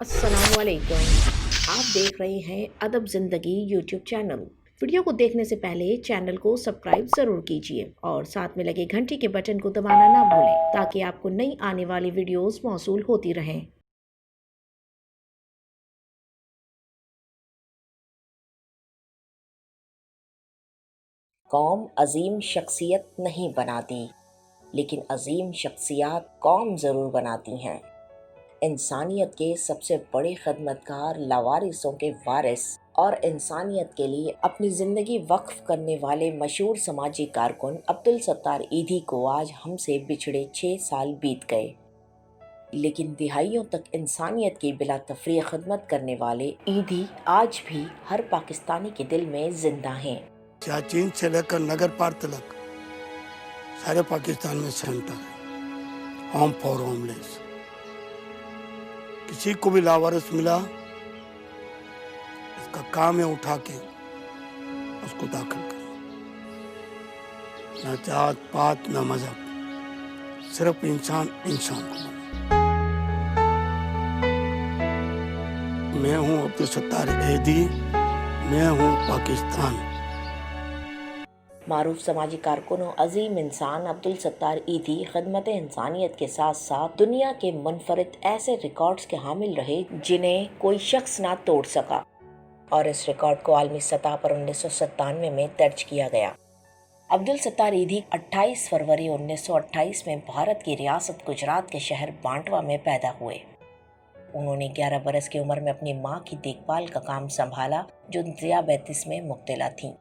अस्सलाम वालेकुम। आप देख रहे हैं अदब ज़िंदगी यूट्यूब चैनल। वीडियो को देखने से पहले चैनल को सब्सक्राइब ज़रूर कीजिए और साथ में लगे घंटी के बटन को दबाना ना भूलें ताकि आपको नई आने वाली वीडियोस मौसूल होती रहें। कौम अजीम शख्सियत नहीं बनाती, लेकिन अजीम शख्सियात कौम ज़रूर बनाती हैं। इंसानियत के सबसे बड़े खदमतकार, लावारिसों के वारिस और इंसानियत के लिए अपनी ज़िंदगी वक्फ करने वाले मशहूर समाजी कारकुन अब्दुल सत्तार ईधी को आज हमसे बिछड़े 6 साल बीत गए। लेकिन दिहाइयों तक इंसानियत की बिला तफरीक खदमत करने वाले ईधी आज भी हर पाकिस्तानी के दिल में जिंदा हैं। सियाचिन से लेकर नगर पार तक सारे पाकिस्तान में सेंटर है, होम फॉर होमलेस। किसी को भी लावारिस मिला, इसका काम है उठा के उसको दाखिल करना। ना जात पात ना मजहब, सिर्फ इंसान इंसान को बना। मैं हूँ अब्दुल सत्तार ईधी, मैं हूँ पाकिस्तान। मारूफ समाजी कारकुन और अजीम इंसान अब्दुल सत्तार ईधी खदमत इंसानियत के साथ साथ दुनिया के मुनफरिद ऐसे रिकॉर्ड्स के हामिल रहे जिन्हें कोई शख्स ना तोड़ सका, और इस रिकॉर्ड को आलमी सतह पर 1997 में दर्ज किया गया। अब्दुल सत्तार ईधी 28 फरवरी 1928 में भारत की रियासत गुजरात के शहर बांटवा में पैदा हुए। उन्होंने 11 बरस की उम्र में अपनी माँ की देखभाल का काम संभाला, जो ज़ियाबैतिस में मुब्तला थीं।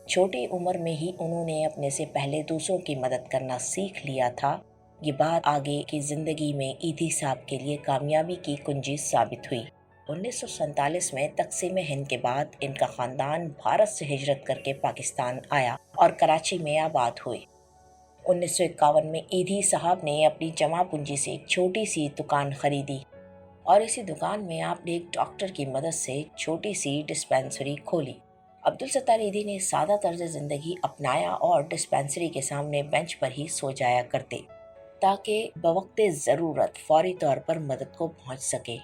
छोटी उम्र में ही उन्होंने अपने से पहले दूसरों की मदद करना सीख लिया था। ये बात आगे की ज़िंदगी में ईधी साहब के लिए कामयाबी की कुंजी साबित हुई। 1947 में तक़सीम हिंद के बाद इनका ख़ानदान भारत से हिजरत करके पाकिस्तान आया और कराची में आबाद हुए। 1951 में ईधी साहब ने अपनी जमा पूंजी से एक छोटी सी दुकान खरीदी और इसी दुकान में आपने एक डॉक्टर की मदद से छोटी सी डिस्पेंसरी खोली। अब्दुल सत्तार ईधी ने सादा तर्ज ज़िंदगी अपनाया और डिस्पेंसरी के सामने बेंच पर ही सो जाया करते ताकि बवक्ते ज़रूरत फौरी तौर पर मदद को पहुंच सके।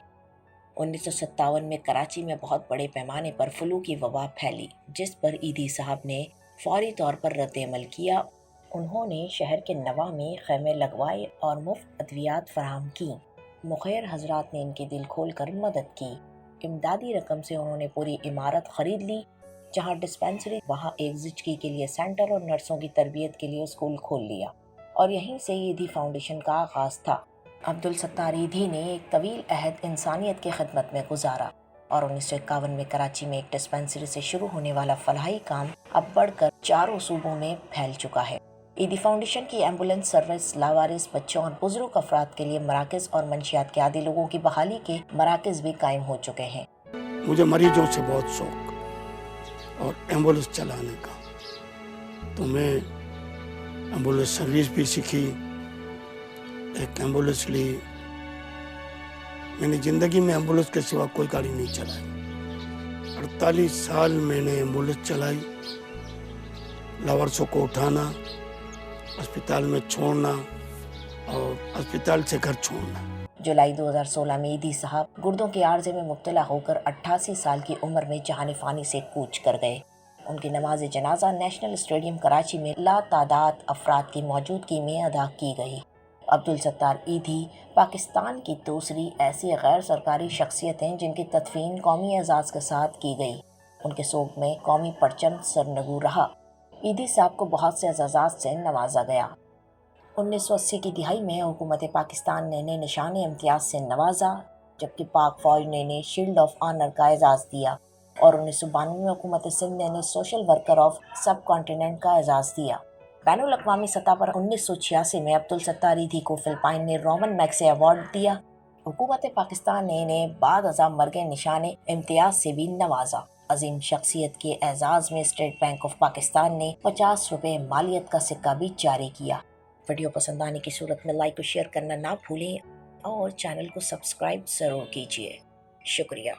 1957 में कराची में बहुत बड़े पैमाने पर फ्लू की वबा फैली, जिस पर ईधी साहब ने फौरी तौर पर रद्द-ए-अमल किया। उन्होंने शहर के नवा में खैमे लगवाए और मुफ्त अद्वियात फराहम की। मुखैर हजरात ने इनकी दिल खोल कर मदद की। इमदादी रकम से उन्होंने पूरी इमारत खरीद ली, जहां डिस्पेंसरी, वहां एक ज़िचकी के लिए सेंटर और नर्सों की तरबियत के लिए स्कूल खोल लिया, और यहीं से ईधी फाउंडेशन का आगाज था। अब्दुल सत्तार ईधी ने एक तवील अहद इंसानियत की खिदमत में गुजारा और 1951 में कराची में एक डिस्पेंसरी से शुरू होने वाला फलाही काम अब बढ़कर चारों सूबों में फैल चुका है। ईदी फाउंडेशन की एम्बुलेंस सर्विस लावारिस बच्चों और बुजुर्ग अफराद के लिए मराकज़ और मंशियात के आदी लोगों की बहाली के मराकज़ भी कायम हो चुके हैं। मुझे मरीजों से बहुत शौक और एम्बुलेंस चलाने का, तो मैं एम्बुलेंस सर्विस भी सीखी, एक एम्बुलेंस ली। मैंने ज़िंदगी में एम्बुलेंस के सिवा कोई गाड़ी नहीं चलाई। 48 साल मैंने एम्बुलेंस चलाई। लावारिसों को उठाना, अस्पताल में छोड़ना और अस्पताल से घर छोड़ना। जुलाई 2016 में ईधी साहब गुर्दों के आर्जे में मुब्तला होकर 88 साल की उम्र में जहान फानी से कूच कर गए। उनकी नमाज जनाजा नेशनल स्टेडियम कराची में लातादाद अफराद की मौजूदगी में अदा की गई। अब्दुल सत्तार ईधी पाकिस्तान की दूसरी ऐसी गैर सरकारी शख्सियत हैं जिनकी तदफीन कौमी एजाज़ के साथ की गई। उनके सोग में कौमी परचम सरनगू रहा। ईधी साहब को बहुत से एजाज़ात से नवाजा गया। 1980 की दिहाई में हुकूमत पाकिस्तान ने इन्हें निशान इम्तियाज़ से नवाजा, जबकि पाक फौज ने इन्हें शील्ड ऑफ ऑनर का एजाज़ दिया, और 1992 में हुकूमत सिंध ने इन्हें सोशल वर्कर ऑफ सब कॉन्टिनेंट का एजाज़ दिया। बैनुल अक़वामी सतह पर 1986 में अब्दुल सत्तार ईधी को फिलिपाइन ने रोमन मैग्सेसे अवार्ड दिया। हुकूमत पाकिस्तान ने इन्हें बाद अज़ा मरगे निशान इम्तियाज़ से भी नवाजा। अजीम शख्सियत के एजाज़ में स्टेट बैंक ऑफ पाकिस्तान ने 50 रुपये मालियत का सिक्का भी जारी किया। वीडियो पसंद आने की सूरत में लाइक और शेयर करना ना भूलें और चैनल को सब्सक्राइब ज़रूर कीजिए। शुक्रिया।